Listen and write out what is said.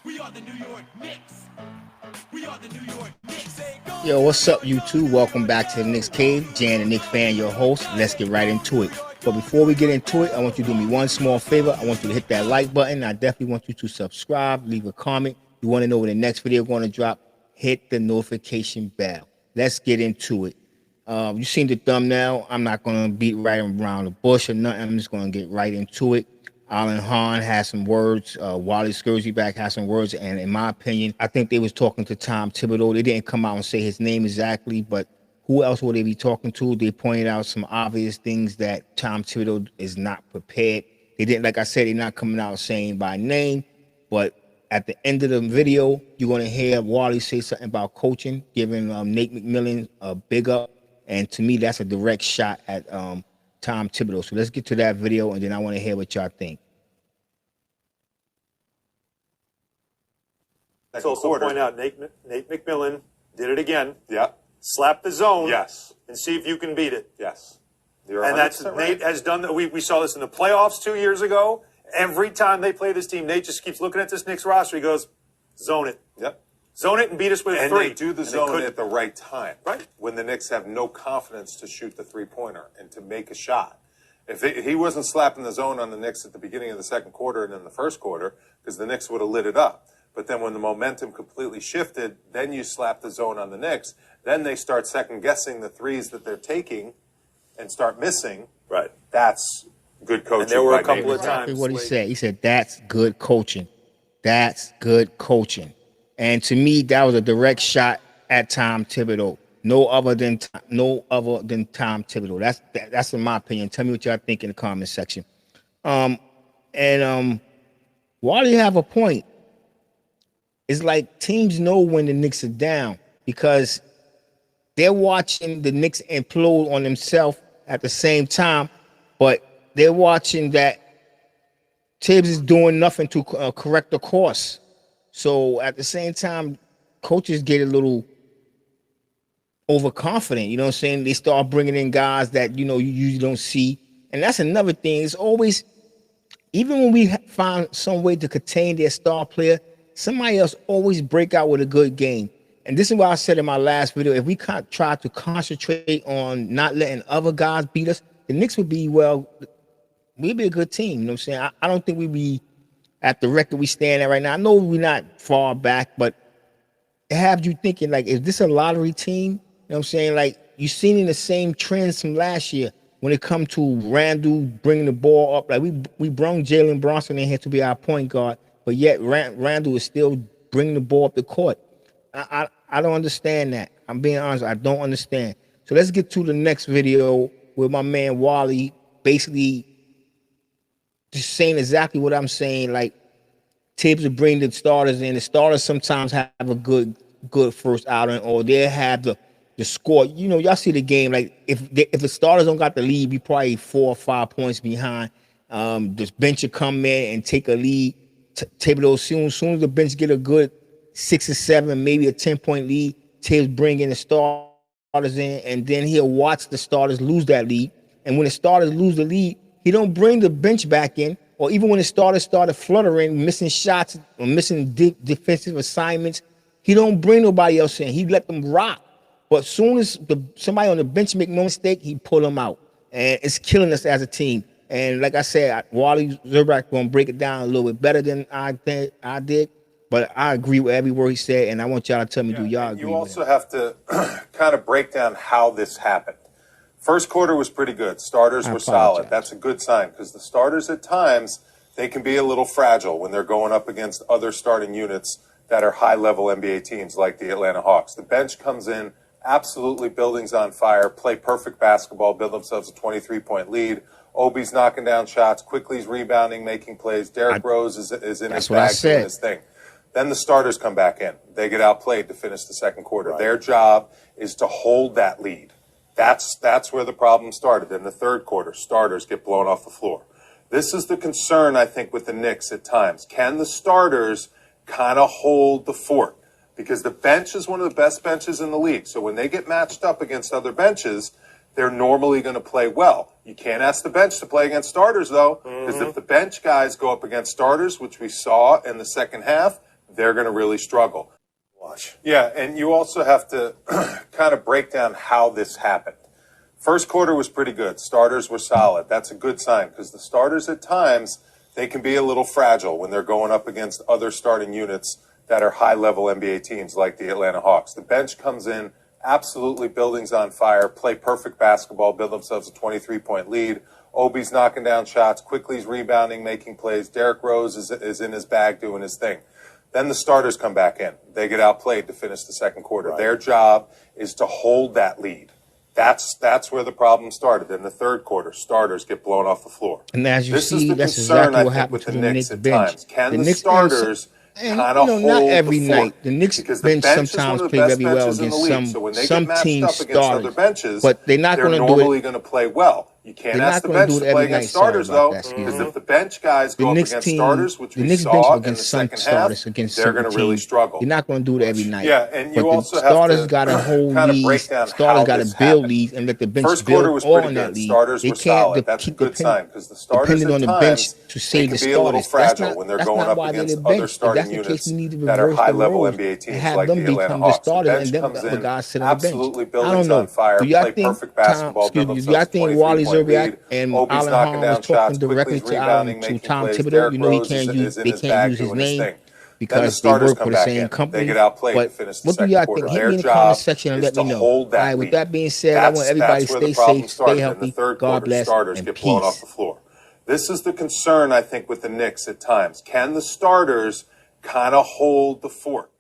We are the New York Knicks. We are the New York Knicks. Yo, what's up, YouTube? Welcome back to the Knicks Cave. Jan the Knicks fan, your host. Let's get right into it. But before we get into it, I want you to do me one small favor. I want you to hit that like button. I definitely want you to subscribe, leave a comment. You want to know when the next video is going to drop, hit the notification bell. Let's get into it. You seen the thumbnail. I'm not going to beat right around the bush or nothing. I'm just going to get right into it. Hahn has some words. Wally Szczerbiak has some words, and in my opinion, I think they was talking to Thibodeau. They didn't come out and say his name exactly, but who else would they be talking to? They pointed out some obvious things that Thibodeau is not prepared. They didn't, like I said, they're not coming out saying by name, but at the end of the video, you're going to hear Wally say something about coaching, giving Nate McMillan a big up, and to me, that's a direct shot at Thibodeau. So let's get to that video, and then I want to hear what y'all think. Let's also point out Nate McMillan did it again. Yeah. Slap the zone. Yes. And see if you can beat it. Yes. You're And that's right. Nate has done that. We saw this in the playoffs 2 years ago. Every time they play this team, Nate just keeps looking at this Knicks roster. He goes, zone it. Yep. Zone it and beat us with And three. they do the And zone at the right time. Right. When the Knicks have no confidence to shoot the three-pointer and to make a shot. If he wasn't slapping the zone on the Knicks at the beginning of the second quarter and in the first quarter, because the Knicks would have lit it up. But then when the momentum completely shifted, then you slap the zone on the Knicks. Then they start second-guessing the threes that they're taking and start missing. Right. That's good coaching. And there were a by couple Nate. of times. What he said. He said, that's good coaching. That's good coaching. And to me, that was a direct shot at Thibodeau. No other than Tom Thibodeau. That's in my opinion. Tell me what y'all think in the comment section. Wally have a point. It's like teams know when the Knicks are down because they're watching the Knicks implode on themselves at the same time, but they're watching that Tibbs is doing nothing to correct the course. So at the same time, coaches get a little overconfident. You know what I'm saying? They start bringing in guys that, you usually don't see. And that's another thing. It's always, even when we find some way to contain their star player, somebody else always break out with a good game. And this is what I said in my last video. If we try to concentrate on not letting other guys beat us, the Knicks would be, we'd be a good team. You know what I'm saying? I don't think we'd be at the record we stand at right now. I know we're not far back, but it have you thinking, like, is this a lottery team? You know what I'm saying? Like, you seen in the same trends from last year when it come to Randall bringing the ball up. Like, we brought Jalen Brunson in here to be our point guard, but yet Randall is still bringing the ball up the court. I don't understand that. I'm being honest. I don't understand. So let's get to the next video with my man Wally basically just saying exactly what I'm saying. Like, Tibbs will bring the starters in. The starters sometimes have a good first outing, or they'll have the score. Y'all see the game. Like, if the starters don't got the lead, we probably 4 or 5 points behind. This bench will come in and take a lead. Thibodeau, soon as the bench get a good 6 or 7, maybe a 10-point lead, Tibbs bring in the starters in, and then he'll watch the starters lose that lead. And when the starters lose the lead, he don't bring the bench back in, or even when the starters started fluttering, missing shots or missing defensive assignments, he don't bring nobody else in. He let them rock. But as soon as somebody on the bench make no mistake, he pull them out. And it's killing us as a team. And like I said, Wally Szczerbiak going to break it down a little bit better than I did. But I agree with every word he said, and I want y'all to tell me, do y'all agree? You also have to kind of break down how this happened. First quarter was pretty good. Starters were solid. That's a good sign because the starters at times, they can be a little fragile when they're going up against other starting units that are high-level NBA teams like the Atlanta Hawks. The bench comes in, absolutely buildings on fire, play perfect basketball, build themselves a 23-point lead. Obi's knocking down shots, Quickly's rebounding, making plays. Derrick Rose is in his bag doing his thing. Then the starters come back in. They get outplayed to finish the second quarter. Right. Their job is to hold that lead. That's where the problem started. In the third quarter, starters get blown off the floor. This is the concern, I think, with the Knicks at times. Can the starters kind of hold the fort? Because the bench is one of the best benches in the league. So when they get matched up against other benches, they're normally going to play well. You can't ask the bench to play against starters, though, because if the bench guys go up against starters, which we saw in the second half, they're going to really struggle. Yeah, and you also have to kind of break down how this happened. First quarter was pretty good. Starters were solid. That's a good sign because the starters at times, they can be a little fragile when they're going up against other starting units that are high-level NBA teams like the Atlanta Hawks. The bench comes in, absolutely buildings on fire, play perfect basketball, build themselves a 23-point lead. Obi's knocking down shots, Quickly's rebounding, making plays. Derrick Rose is in his bag doing his thing. Then the starters come back in. They get outplayed to finish the second quarter. Right. Their job is to hold that lead. That's where the problem started. In the third quarter, starters get blown off the floor. And as you this see, is the that's concern, exactly what I think, happened with to the the Knicks Knicks at bench. times. Can the the Knicks starters kind of hold not every the fort? night. The Knicks because the bench bench sometimes is one of the play best very well benches in the against league. So when they some get matched teams up against other benches, but they're not going to do normally it. going to play well. You can't They're ask not the gonna bench do it to every play night. against starters, Sorry about though, that, because if the bench guys The go up Knicks against team, starters, which the we Knicks saw bench in the against second some half, starters against they're going to really struggle. You're not going to do it every night. Yeah, and you but also the have starters to got to hold kind of break leads. down Starters how got this to build happened. leads and let the bench First quarter build was pretty on that good. lead. Starters They were can't solid. That's a good sign because the starters depending at on the bench times to they save can the be a little starters. fragile when they're That's going not up why they're against the bench. other If starting that's the case, units we need to that are reverse the high-level roles NBA and teams have like them the Atlanta become the Hawks. The starters bench and them comes other in guys sit on the bench. absolutely I don't buildings know. on fire, Do y'all play think perfect basketball, build do y'all themselves a think Wally 23-point Szczerbiak lead. and Obi's Alan knocking Hahn down was talking shots, directly Quickly's to rebounding, to making Tom plays. Thibodeau? Derrick You know he Rose can't use is in they his can't bag use his doing his name thing. Then the because they starters work for come the back same in. company. They get outplayed to But finish the what do second y'all quarter. think? Hit Their me in the comment job section and is let to me know. hold All that right, with lead. that being said, I want everybody That's to where the stay problem safe, stay started. In the healthy. third God quarter, bless starters and get blown off peace. the floor. This is the concern, I think, with the Knicks at times. Can the starters kind of hold the fort?